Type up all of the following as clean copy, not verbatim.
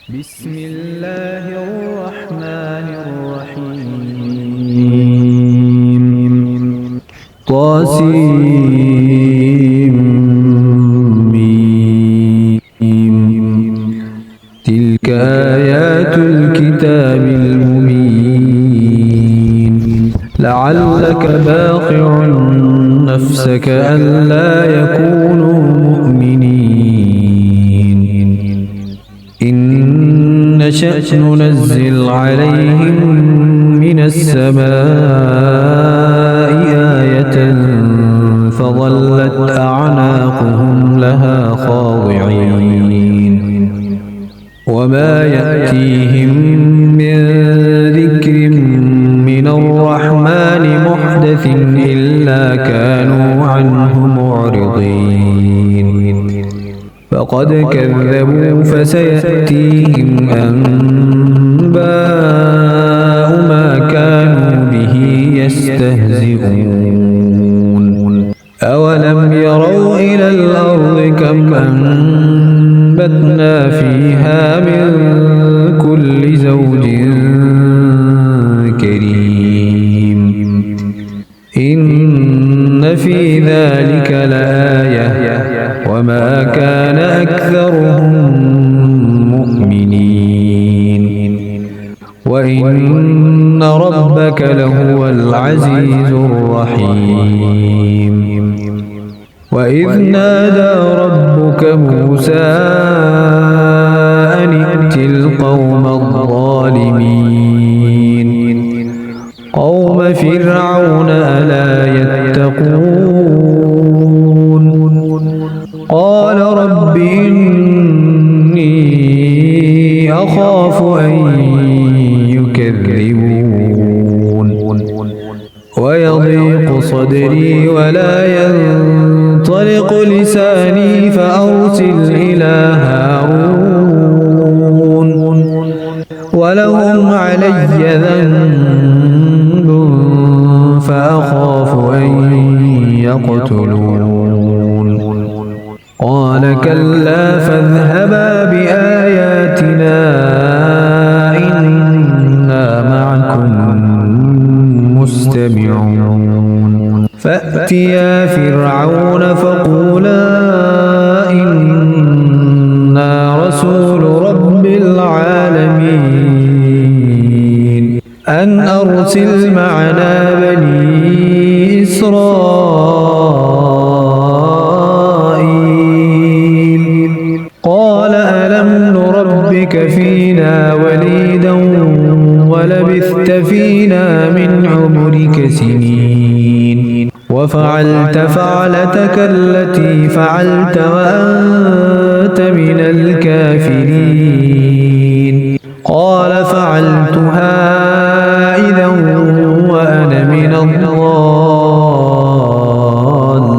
بسم الله الرحمن الرحيم. تلك آيات الكتاب المبين. لعلك باخع نفسك ألا يكونوا مؤمنين إن نشأ ننزل عليهم من السماء آية فظلت أعناقهم لها خاضعين وما يأتيهم من ذكر من الرحمن محدث إلا كانوا عنه معرضين فقد كذبوا فسيأتيهم أنباء ما كانوا به يستهزئون أولم يروا إلى الأرض كم أنبتنا فيها من كل زوج كريم إن في ذلك لآية وما كان أكثرهم مؤمنين وإن ربك لهو العزيز الرحيم وإذ نادى ربك موسى أن ائت القوم الظالمين قوم فرعون ألا يتقون قال رب إني أخاف أن يكذبون ويضيق صدري ولا ينطلق لساني فأرسل إلى هارون ولهم علي ذنب فأخاف أن يقتلون قال كلا فاذهبا بآياتنا إنا معكم مستمعون فأتيا فرعون فقولا إنا رسول رب العالمين أن أرسل معنا بني إسرائيل قال ألم نربك فينا وليدا ولبثت فينا من عمرك سنين وفعلت فعلتك التي فعلت وأنت من الكافرين قال فعلتها إذا وأنا من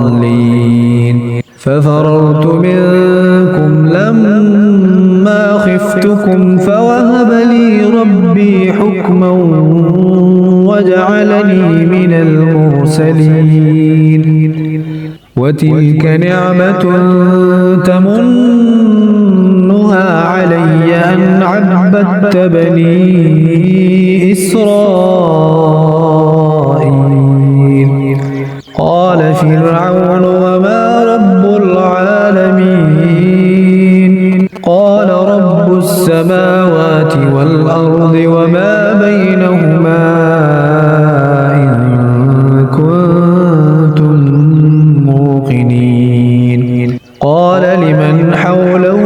الضالين ففررت منكم لما خفتكم فوهب لي ربي حكما وجعلني من المرسلين وتلك نعمة تمنها علي أن عبدت بني إسرائيل قال فرعون وما رب العالمين قال رب السماوات والأرض وما بينهما إن كنتم موقنين قال لمن حوله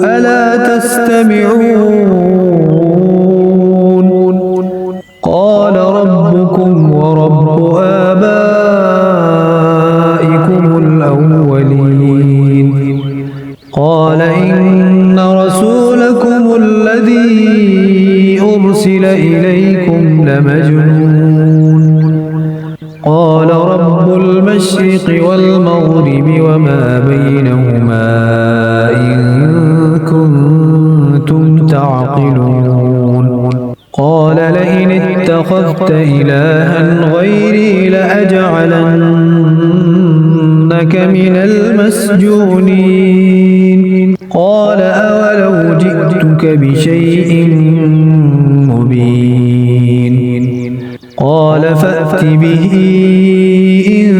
ألا تستمعون قال ربكم ورب آبائكم الأولين قال إن رسولكم الذي أرسل إليكم لمجنون قال رب المشرق والمغرب وما بينهما إن كنتم تعقلون قال لئن اتخذت إلها غيري لأجعلنك من المسجونين قال أولو جئتك بشيء مبين قال فأت به إن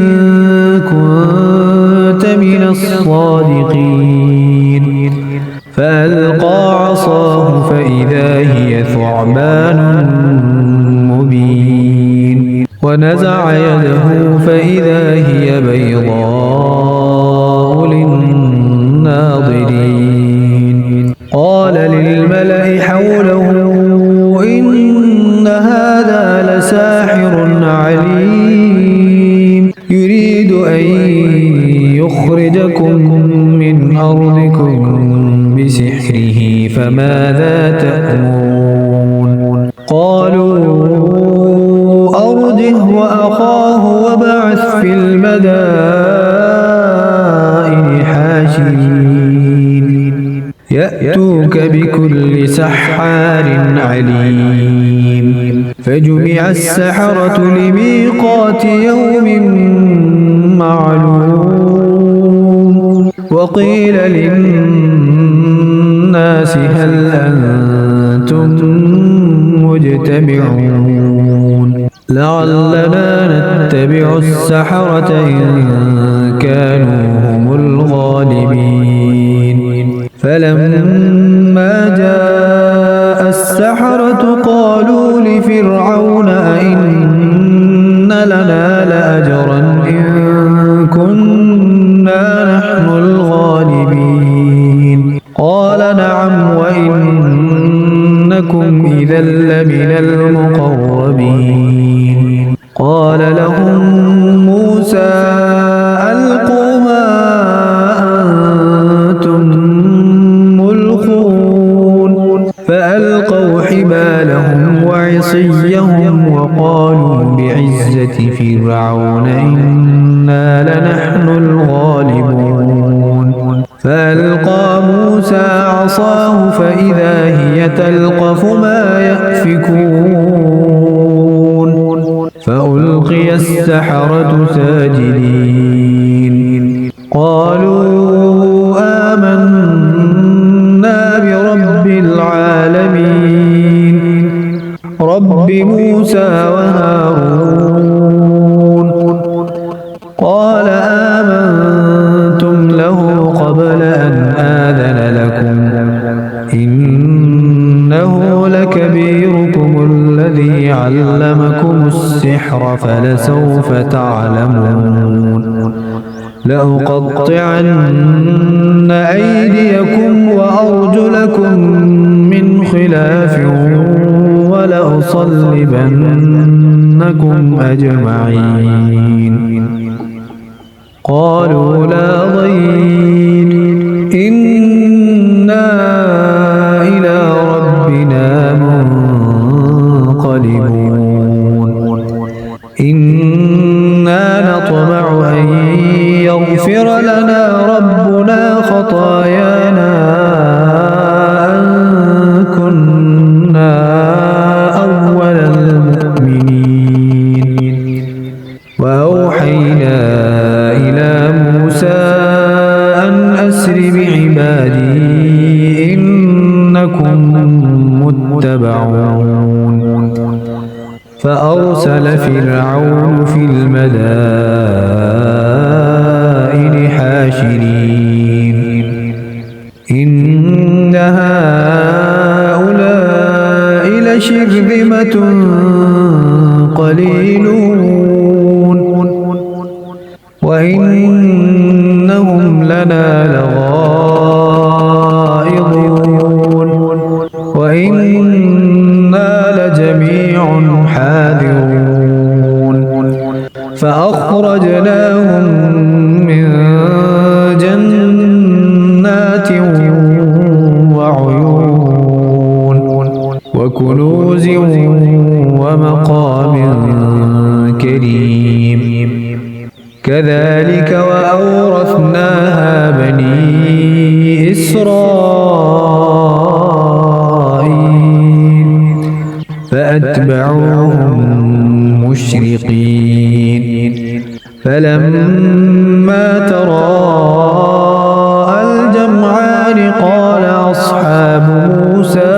كنت من الصادقين فألقى عصاه فإذا هي ثعبان مبين ونزع يده فإذا هي بيضاء للناظرين قال للملأ حوله إن هذا لساحر عليم يريد أن يخرجكم من أرضكم بسحره فماذا تأمرون قالوا أرجه وأخاه وابعث في المدائن حاشرين يأتوك بكل سحار عليم فجمع السحرة لميقات يوم معلوم وقيل للناس هل أنتم مجتمعون لعلنا نتبع السحرة إن كانوا هم الغالبين فلما جاء السحرة قالوا لفرعون أئن لنا لأجرا إن كنا نحن الغالبين قال نعم وإنكم إذا لمن المقربين قال لهم موسى ألقوا ما أنتم ملقون فألقوا حبالهم وعصيهم وقالوا بعزة فرعون إنا لنحن الغالبون فألقى موسى عصاه فإذا هي تلقف ما يأفكون فألقي السحرة ساجدين قالوا آمنا برب العالمين رب موسى وهارون قال آمنتم له قبل أن آذن لكم إنه لكبيركم الذي علمكم السحر فلسوف تعلمون لأقطعن أيديكم وأرجلكم من خلاف ولأصلبنكم أجمعين قالوا لا ضير إنا إلى ربنا منقلبون إنا نطمع أن يغفر لنا ربنا خطايانا أن كنا أول المؤمنين وأوحينا إلى موسى أن أسر بعبادي إنكم متبعون فأرسل فرعون في المدائن حاشرين إن هؤلاء لشرذمة قليلون وإنهم لنا لغائظون وإنا لجميع حاذرون فأخرجناهم من جنات وعيون وكنوز ومقام كريم كذلك وأورثناها بني إسرائيل فأتبعوهم مشرقين فلما تراءى الجمعان أصحاب موسى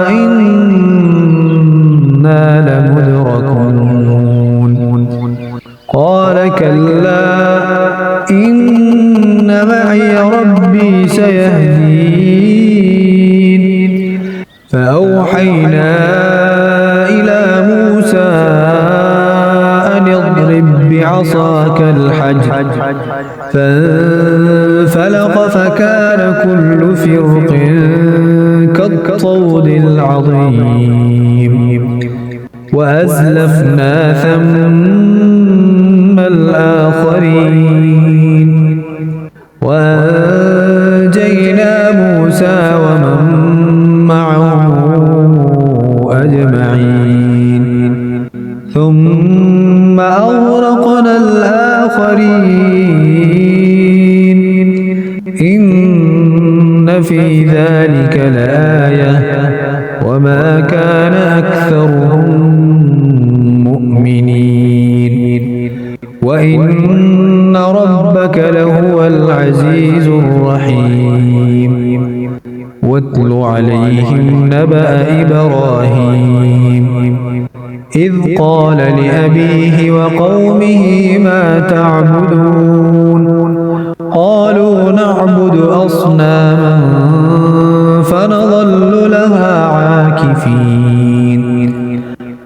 إنا لمدركون قال كلا إن معي ربي سيهدين فأوحينا إلى موسى أن اضرب بعصاك الحجر فانفلق فكان كل فرق كالطود العظيم وأزلفنا ثم الآخرين وأنجينا موسى ومن معه أجمعين ثم أغرقنا الآخرين إن في ذلك لآية وما كان أكثرهم مؤمنين وإن ربك لهو العزيز الرحيم واتل عليهم نبأ إبراهيم إذ قال لأبيه وقومه ما تعبدون قالوا نعبد أصناما فنظل لها عاكفين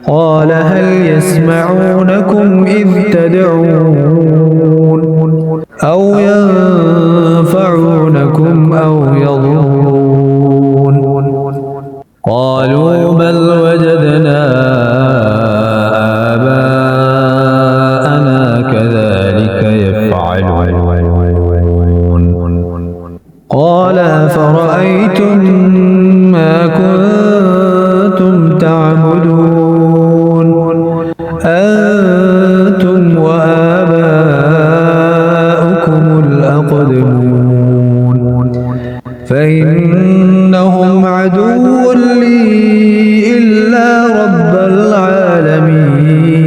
قال هل يسمعونكم إذ تدعون أو ينفعونكم أو يضرون قالوا بل وجدنا آباءنا كذلك يفعلون قال أفرأيتم ما كنتم تعبدون أنتم وآباؤكم الأقدمون فإنهم عدو لي إلا رب العالمين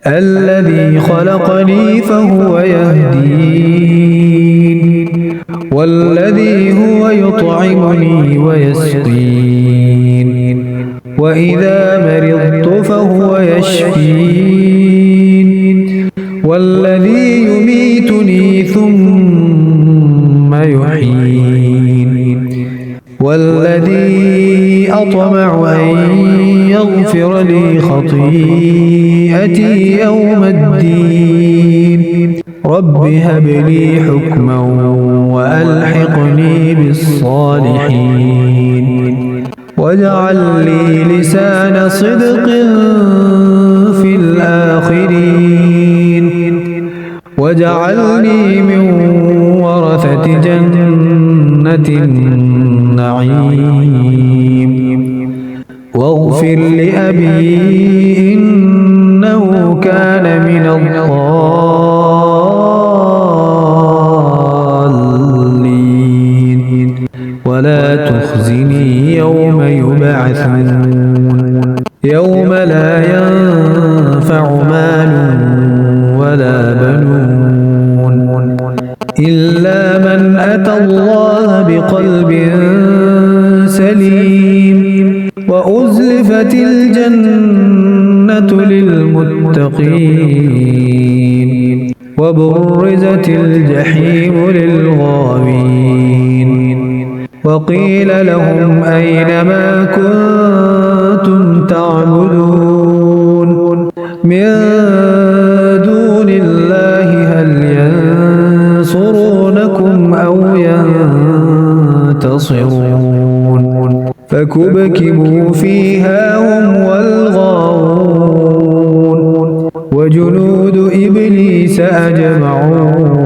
الذي خلقني فهو يهدين والذي هو يطعمني ويسقين وإذا مرضت فهو يشفين والذي يميتني ثم يحيين والذي أطمع أن يغفر لي خطيئتي يوم الدين رب هب لي حكما وألحقني بالصالحين واجعل لي لسان صدق في الآخرين واجعلني من ورثة جنة النعيم واغفر لأبي إنه كان من الضالين ولا تخزني يوم يبعثون يوم لا ينفع مال ولا بنون إلا من أتى الله بقلب سليم وأزلفت الجنة للمتقين وبرزت الجحيم للغاوين وقيل لهم أين ما كنتم تعبدون من دون الله هل ينصرونكم أو ينتصرون فكبكبوا فيها هم والغاوون وجنود إبليس أجمعون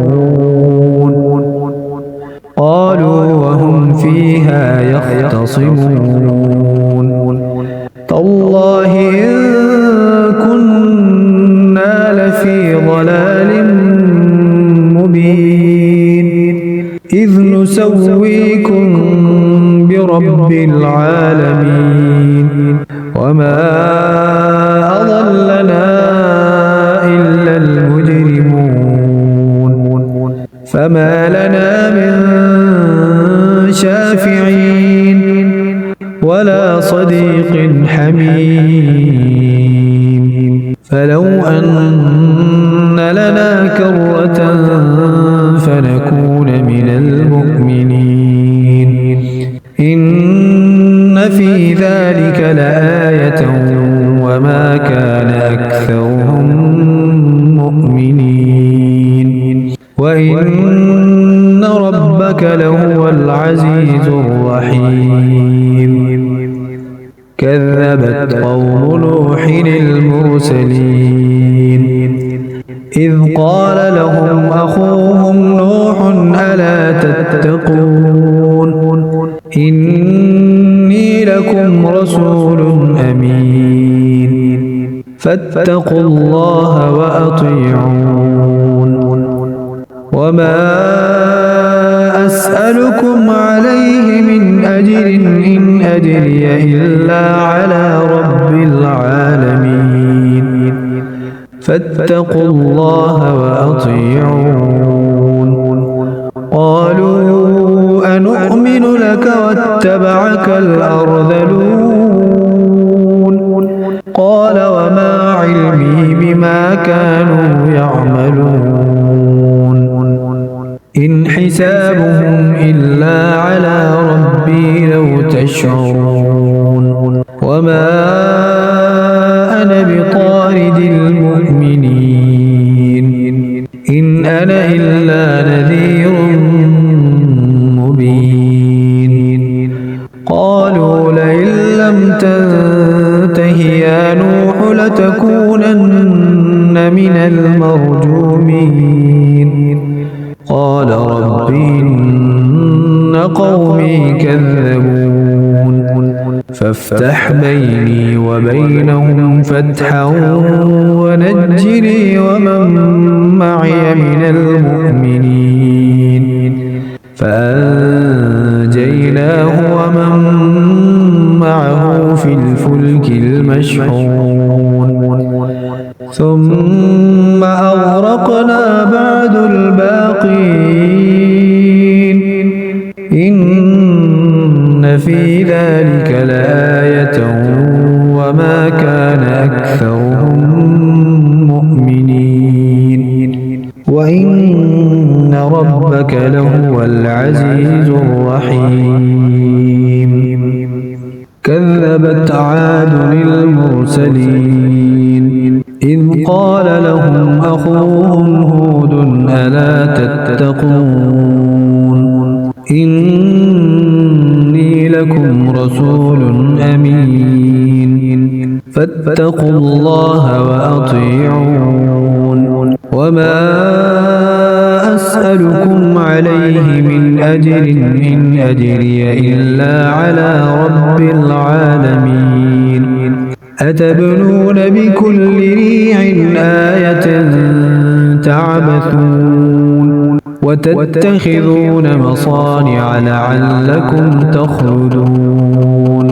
قالوا وهم فيها يختصمون تالله إن كنا لفي ضلال مبين إذ نسويكم برب العالمين وما أضلنا إلا المجرمون فما لنا من صديق حميم فلو أن لنا كرة فنكون من المؤمنين إن في ذلك لآية وما كان أكثرهم مؤمنين وإن ربك لهو العزيز الرحيم كذبت قوم نوح المرسلين إذ قال لهم أخوهم نوح ألا تتقون إني لكم رسول أمين فاتقوا الله وأطيعون وما أسألكم عليه من أجر إن أجري إلا على رب العالمين فاتقوا الله وأطيعون قالوا أنؤمن لك واتبعك الأرذلون قال وما علمي بما كانوا يعملون إن حسابهم إلا على ربي لو تشعرون وما أنا بطارد المؤمنين إن أنا إلا نذير مبين قالوا لئن لم تنته يا نوح لتكونن من المرجومين قال رب إن قومي كذبون فافتح بيني وبينهم فتحا ونجني ومن معي من المؤمنين فأنجيناه ومن معه في الفلك المشحون ثم أغرقنا بعد الباقين إن في ذلك لآية وما كان أكثرهم مؤمنين وإن ربك لهو العزيز الرحيم كذبت عاد المرسلين إذ قال لهم أخوهم هود ألا تتقون إني لكم رسول أمين فاتقوا الله وأطيعون وما أسألكم عليه من أجر إن أجري إلا على رب العالمين أتبنون بكل ريع آية تعبثون وتتخذون مصانع لعلكم تخلدون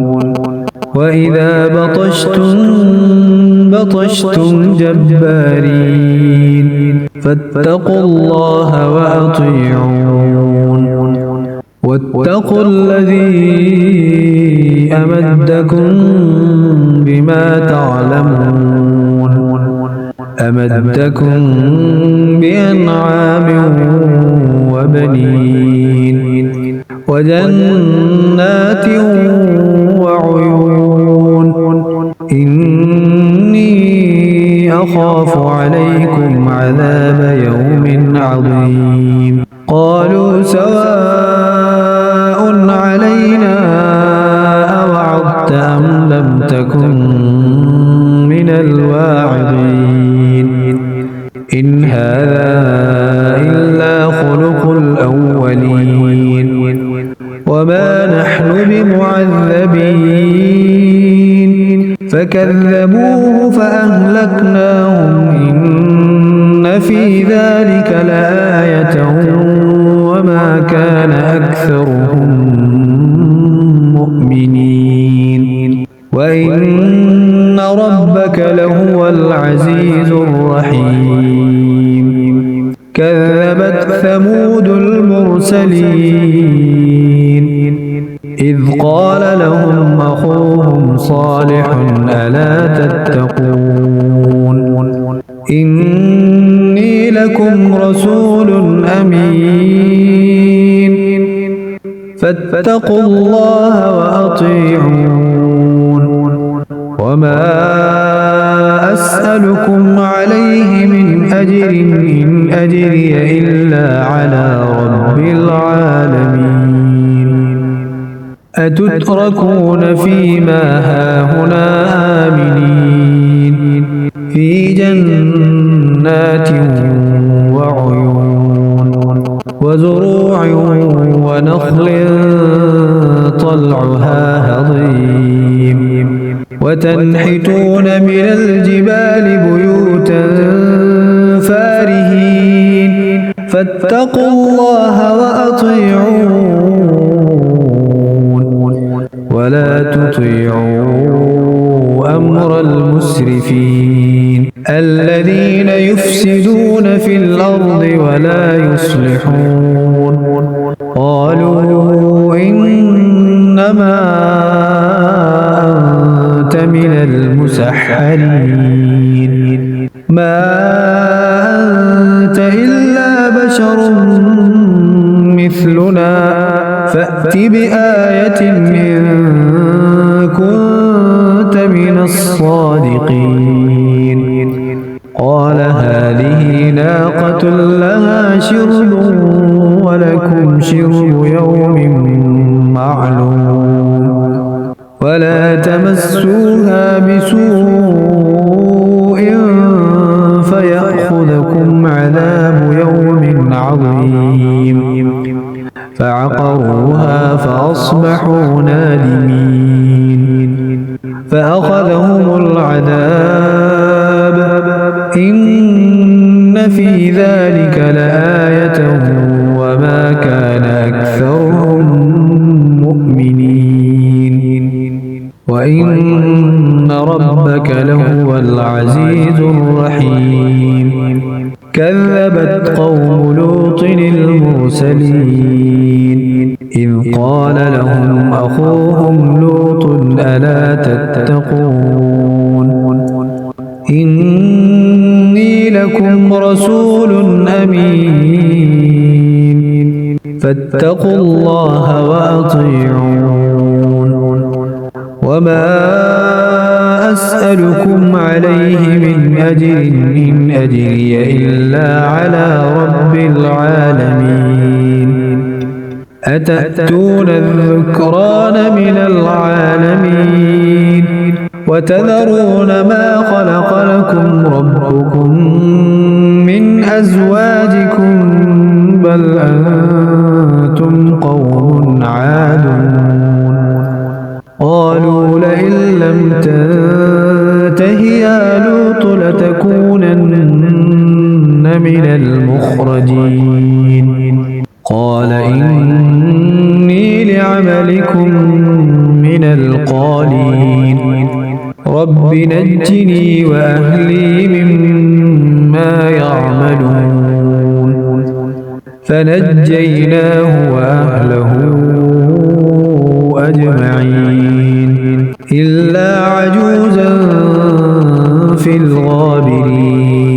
وإذا بطشتم جبارين فاتقوا الله وأطيعون واتقوا الذي أمدكم بما تعلمون أمدكم بأنعام وبنين وجنات وعيون إني أخاف عليكم عذاب يوم عظيم قالوا سواء علينا أوعظت أم لم تكن من الواعظين إن هذا إلا خلق الأولين وما نحن بمعذبين فكذبوه فأهلكناهم إن في ذلك لآية وما كان أكثرهم مؤمنين وإن ربك لهو العزيز الرحيم كذبت ثمود المرسلين إذ قال لهم أخوهم أخوهم صالح ألا تتقون إني لكم رسول أمين فاتقوا الله وأطيعون وما أسألكم عليه من أجر إن أجري إلا على رب العالمين أتتركون فيما هاهنا آمنين في جنات وعيون وزروع ونخل طلعها هضيم وتنحتون من الجبال بيوتا فارهين فاتقوا الله وأطيعون ولا تطيعوا أمر المسرفين الذين يفسدون في الأرض ولا يصلحون قالوا إنما أنت من المسحرين ما أنت إلا بشر مثلنا فأت بآية إن كنت من الصادقين قال هذه ناقة لها شرب ولكم شرب يوم معلوم ولا تمسوها بسوء فيأخذكم عذاب يوم عظيم فعقروها فأصبحوا نادمين فأخذهم العذاب إن في ذلك لآية وما كان أكثرهم مؤمنين وإن ربك لهو العزيز الرحيم كذبت قوم لوط المرسلين إذ قال لهم أخوهم لوط ألا تتقون إني لكم رسول أمين فاتقوا الله وأطيعون وما أسألكم عليه من أجر إن أجري إلا على رب العالمين أتأتون الذكران من العالمين وتذرون ما خلق لكم ربكم من أزواجكم بل أنتم قوم عادون قالوا لئن لم تنته يا لوط لتكونن من المخرجين قال إني لعملكم من القالين رب نجني وأهلي مما يعملون فنجيناه وأهله أجمعين إلا عجوزا في الغابرين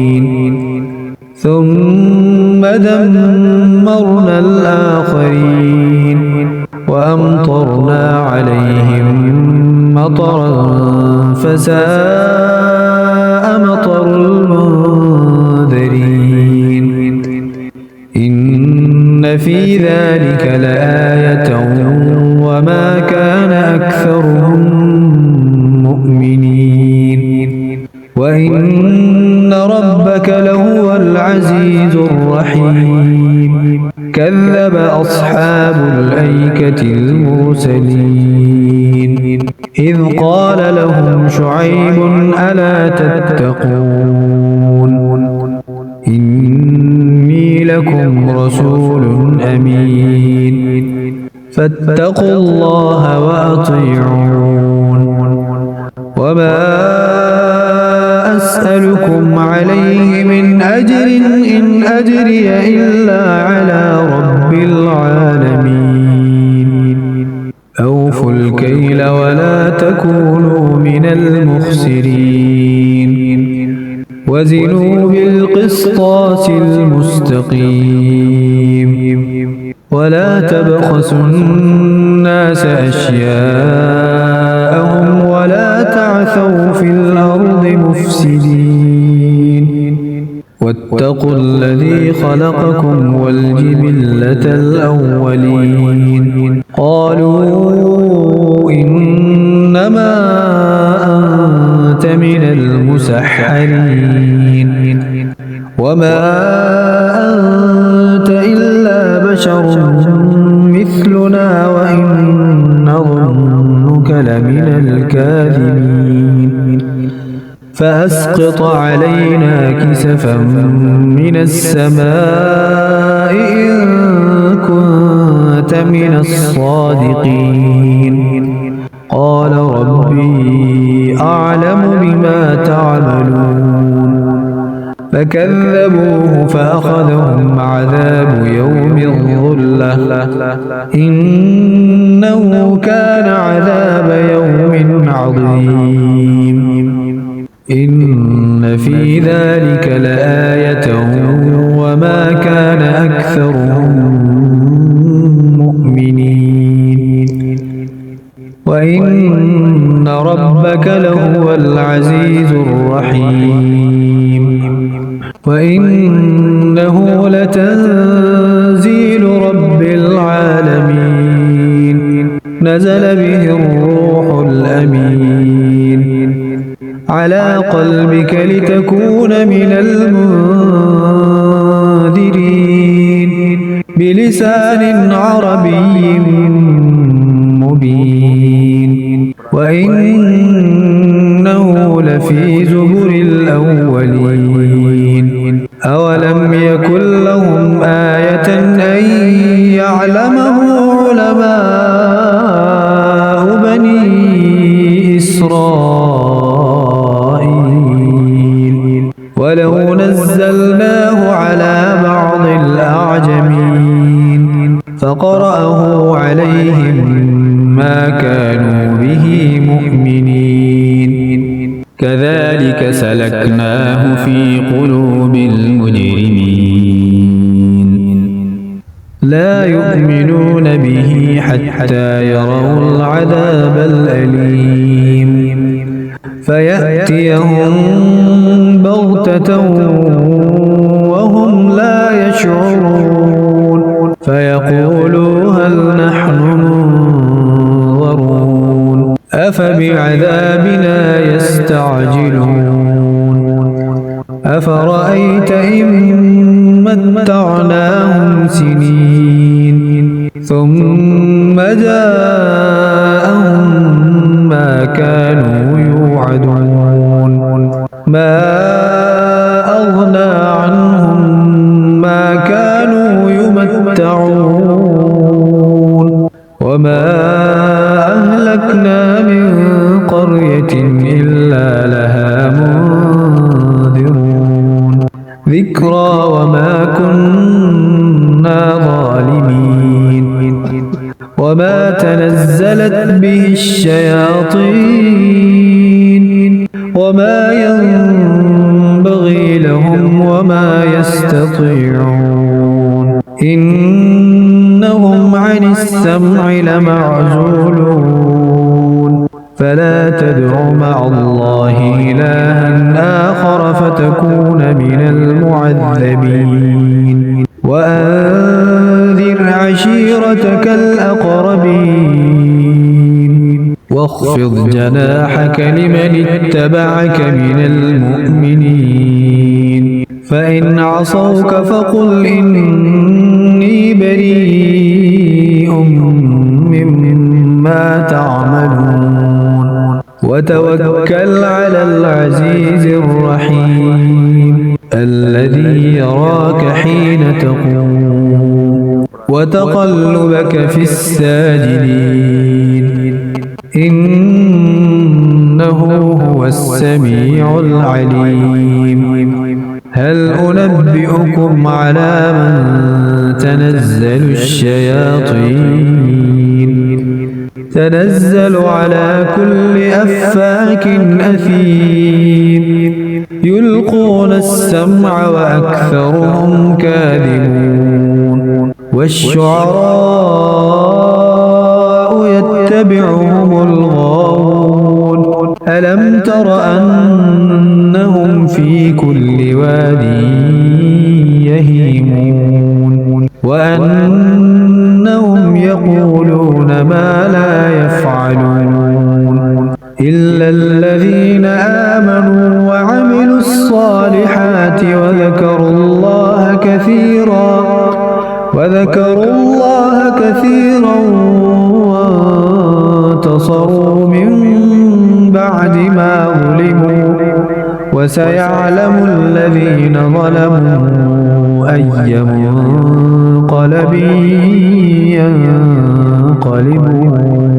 ثم دمرنا الآخرين وأمطرنا عليهم مطرا فساء مطر المنذرين إن في ذلك لآية وما كان أكثرهم مؤمنين وإن ربك لهو العزيز الرحيم كذب أصحاب الأيكة المرسلين إذ قال لهم شعيب ألا تتقون إني لكم رسول أمين فاتقوا الله وأطيعون وما أسألكم عليه من أجر إن أجري إلا على رب العالمين وأوفوا الكيل ولا تكونوا من المخسرين وزنوا بالقسطاس المستقيم ولا تبخسوا الناس أشياءهم ولا تعثوا في الأرض مفسدين واتقوا الذي خلقكم والجبلة الأولين قالوا إنما أنت من المسحرين وما أنت إلا بشر مثلنا وإن نظنك لمن الكاذبين فأسقط علينا كسفا من السماء إن كنت من الصادقين قال ربي أعلم بما تعملون فكذبوه فأخذهم عذاب يوم الظلة إنه كان عذاب يوم عظيم إن في ذلك لآية وما كان أكثرهم مؤمنين وإن ربك لهو العزيز الرحيم وإنه لتنزيل رب العالمين نزل به الروح الأمين على قلبك لتكون من المنذرين بلسان عربي مبين وإنه لفي زبر الأولين أولم يكن لهم آية أن يعلمه علماء بني إسرائيل ولو نزلناه على بعض الأعجمين فقرأه عليهم ما كانوا به مؤمنين كذلك سلكناه في قلوب المجرمين لا يؤمنون به حتى يروا العذاب الأليم فيأتيهم بغتة وهم لا يشعرون فيقولوا هل نحن منظرون أفبعذابنا يستعجلون أفرأيت إن متعناهم سنين ثم جاءهم ما كانوا يوعدون ما أغنى عنهم ما كانوا يمتعون وما أهلكنا من قرية إلا لها منذرون ذكرى وما كنا ظالمين وما تنزلت به الشياطين وما ينبغي لهم وما يستطيعون إنهم عن السمع لمعزولون فلا تدع مع الله إلها آخر فتكون من المعذبين وأنذر عشيرتك الأقربين واخفض جناحك لمن اتبعك من المؤمنين فإن عصوك فقل إني بريء مما تعملون وتوكل على العزيز الرحيم الذي يراك حين تقوم وتقلبك في الساجدين إنه هو السميع العليم هل أنبئكم على من تنزل الشياطين تنزل على كل أفاك أثيم يلقون السمع وأكثرهم كاذبون والشعراء يتبعهم الغاوون ألم تر أنهم في كل واد يهيمون وأنهم يقولون ما لا يفعلون إلا الذين آمنوا وعملوا الصالحات وذكروا الله كثيرا وانتصروا من بعد ما ظلموا وسيعلم الذين ظلموا أي منقلب ينقلبون